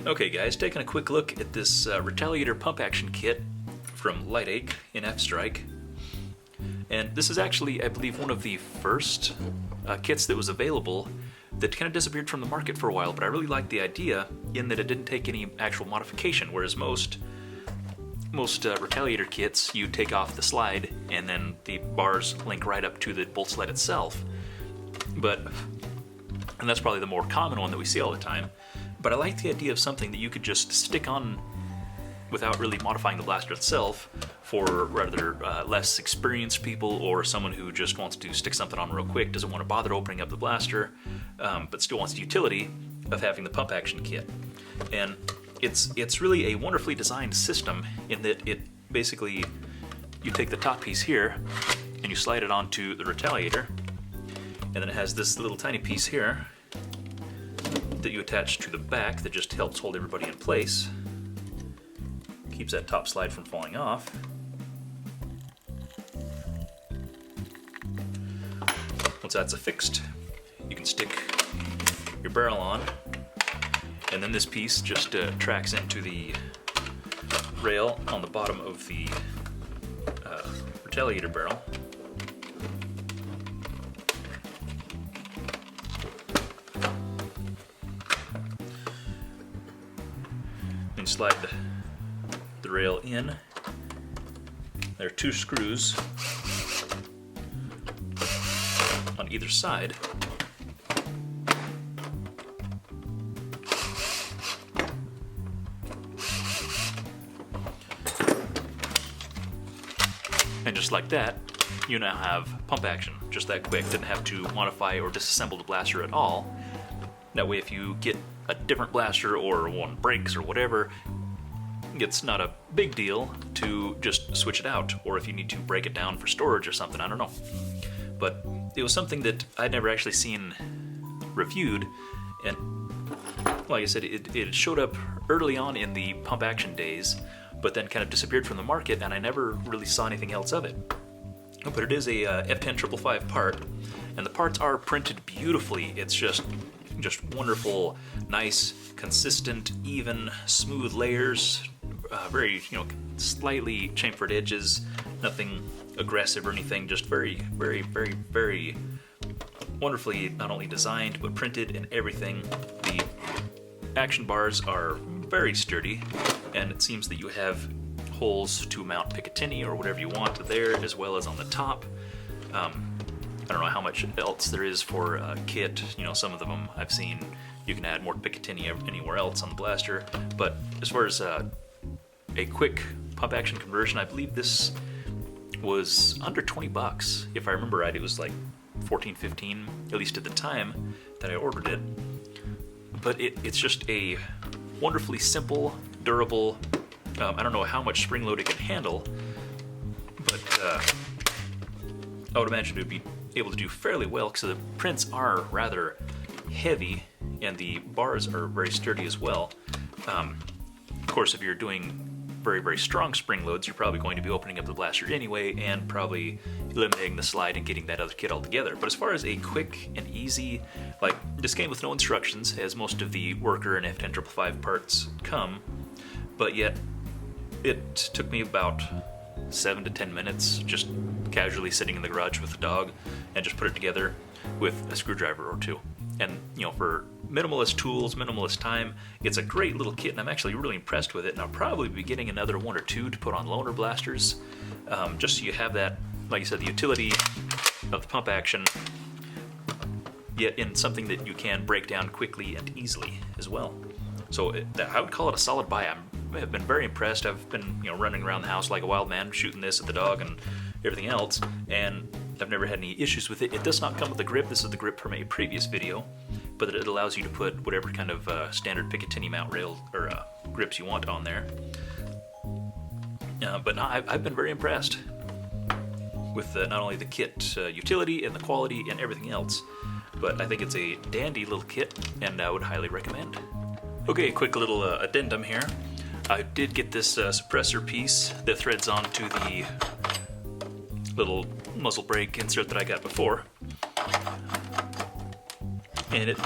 Okay guys, taking a quick look at this Retaliator pump action kit from LighTake, NFStrike. And this is actually, I believe, one of the first kits that was available that kind of disappeared from the market for a while, but I really liked the idea in that it didn't take any actual modification, whereas most Retaliator kits, you take off the slide and then the bars link right up to the bolt sled itself. And that's probably the more common one that we see all the time. But I like the idea of something that you could just stick on without really modifying the blaster itself for rather less experienced people, or someone who just wants to stick something on real quick, doesn't want to bother opening up the blaster, but still wants the utility of having the pump action kit. And it's really a wonderfully designed system in that it basically, you take the top piece here and you slide it onto the Retaliator, and then it has this little tiny piece here that you attach to the back that just helps hold everybody in place. Keeps that top slide from falling off. Once that's affixed, you can stick your barrel on, and then this piece just tracks into the rail on the bottom of the Retaliator barrel. Then slide the rail in. There are two screws on either side. And just like that, you now have pump action, just that quick. Didn't have to modify or disassemble the blaster at all. That way, if you get a different blaster or one breaks or whatever, it's not a big deal to just switch it out, or if you need to break it down for storage or something, I don't know. But it was something that I'd never actually seen reviewed, and like I said, it showed up early on in the pump action days, but then kind of disappeared from the market, and I never really saw anything else of it. But it is a F10 part, and the parts are printed beautifully. It's just wonderful, nice, consistent, even, smooth layers, very, slightly chamfered edges, nothing aggressive or anything, just very, very, very, very wonderfully not only designed, but printed and everything. The action bars are very sturdy, and it seems that you have holes to mount Picatinny or whatever you want there, as well as on the top. I don't know how much else there is for a kit. Some of them I've seen you can add more Picatinny anywhere else on the blaster. But as far as a quick pump action conversion, I believe this was under 20 bucks. If I remember right, it was like 14, 15, at least at the time that I ordered it. But it's just a wonderfully simple, durable, I don't know how much spring load it can handle, but I would imagine it would be able to do fairly well, because the prints are rather heavy and the bars are very sturdy as well. Of course, if you're doing very, very strong spring loads, you're probably going to be opening up the blaster anyway and probably eliminating the slide and getting that other kit altogether. But as far as a quick and easy, like this came with no instructions, as most of the worker and F10 parts come, but yet it took me about 7 to 10 minutes just casually sitting in the garage with the dog and just put it together with a screwdriver or two. And for minimalist tools, minimalist time, it's a great little kit, and I'm actually really impressed with it, and I'll probably be getting another one or two to put on loaner blasters, just so you have that, like I said, the utility of the pump action, yet in something that you can break down quickly and easily as well. So I would call it a solid buy. I've been very impressed. I've been running around the house like a wild man, shooting this at the dog and everything else, and I've never had any issues with it. It does not come with a grip. This is the grip from a previous video, but it allows you to put whatever kind of standard Picatinny mount rail or grips you want on there. But no, I've been very impressed with not only the kit utility and the quality and everything else, but I think it's a dandy little kit, and I would highly recommend. Okay, quick little addendum here. I did get this suppressor piece that threads onto the little muzzle brake insert that I got before, and it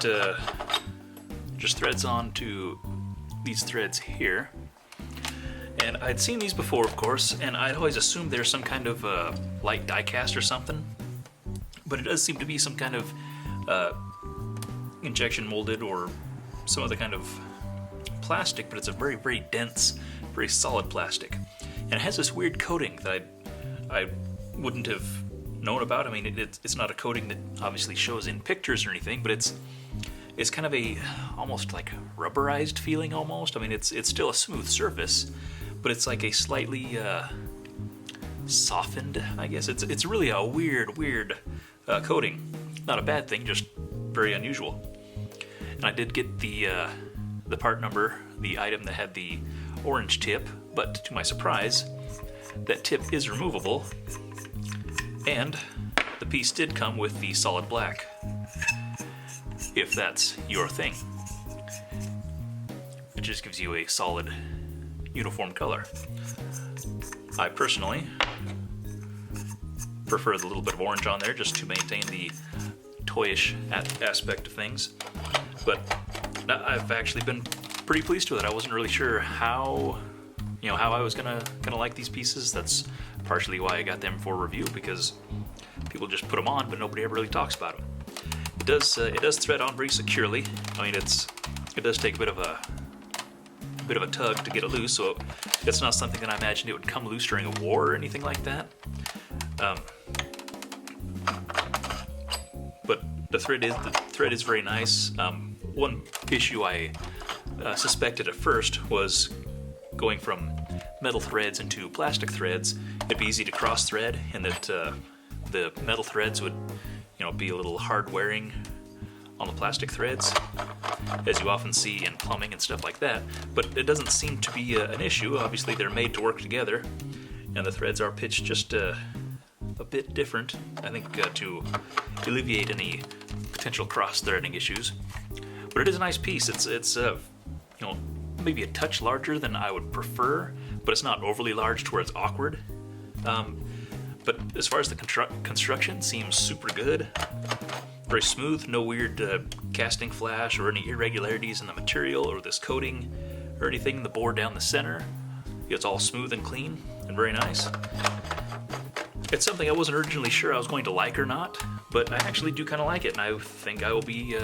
just threads on to these threads here. And I'd seen these before, of course, and I'd always assumed they're some kind of light die cast or something. But it does seem to be some kind of injection molded or some other kind of plastic, but it's a very, very dense, very solid plastic. And it has this weird coating that I wouldn't have known about. I mean, it's not a coating that obviously shows in pictures or anything, but it's kind of a almost like rubberized feeling almost. I mean, it's still a smooth surface, but it's like a slightly softened, I guess. It's really a weird coating. Not a bad thing, just very unusual. And I did get the part number, the item that had the orange tip, but to my surprise, that tip is removable, and the piece did come with the solid black, if that's your thing. It just gives you a solid uniform color. I personally prefer the little bit of orange on there just to maintain the toyish aspect of things, but I've actually been pretty pleased with it. I wasn't really sure how I was gonna like these pieces. That's partially why I got them for review, because people just put them on, but nobody ever really talks about them. It does thread on very securely. I mean, it does take a bit of a tug to get it loose, so it's not something that I imagined it would come loose during a war or anything like that. But the thread is very nice. One issue I suspected at first was going from metal threads into plastic threads. It'd be easy to cross thread, and that the metal threads would, be a little hard wearing on the plastic threads, as you often see in plumbing and stuff like that. But it doesn't seem to be an issue. Obviously, they're made to work together, and the threads are pitched just a bit different, I think, to alleviate any potential cross-threading issues. But it is a nice piece. It's maybe a touch larger than I would prefer, but it's not overly large to where it's awkward. But as far as the construction, seems super good. Very smooth, no weird casting flash or any irregularities in the material or this coating or anything in the board down the center. It's all smooth and clean and very nice. It's something I wasn't originally sure I was going to like or not, but I actually do kind of like it, and I think I will be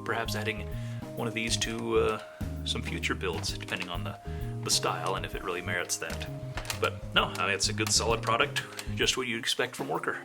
perhaps adding one of these to some future builds, depending on the style and if it really merits that. But no, I mean, it's a good solid product, just what you'd expect from Worker.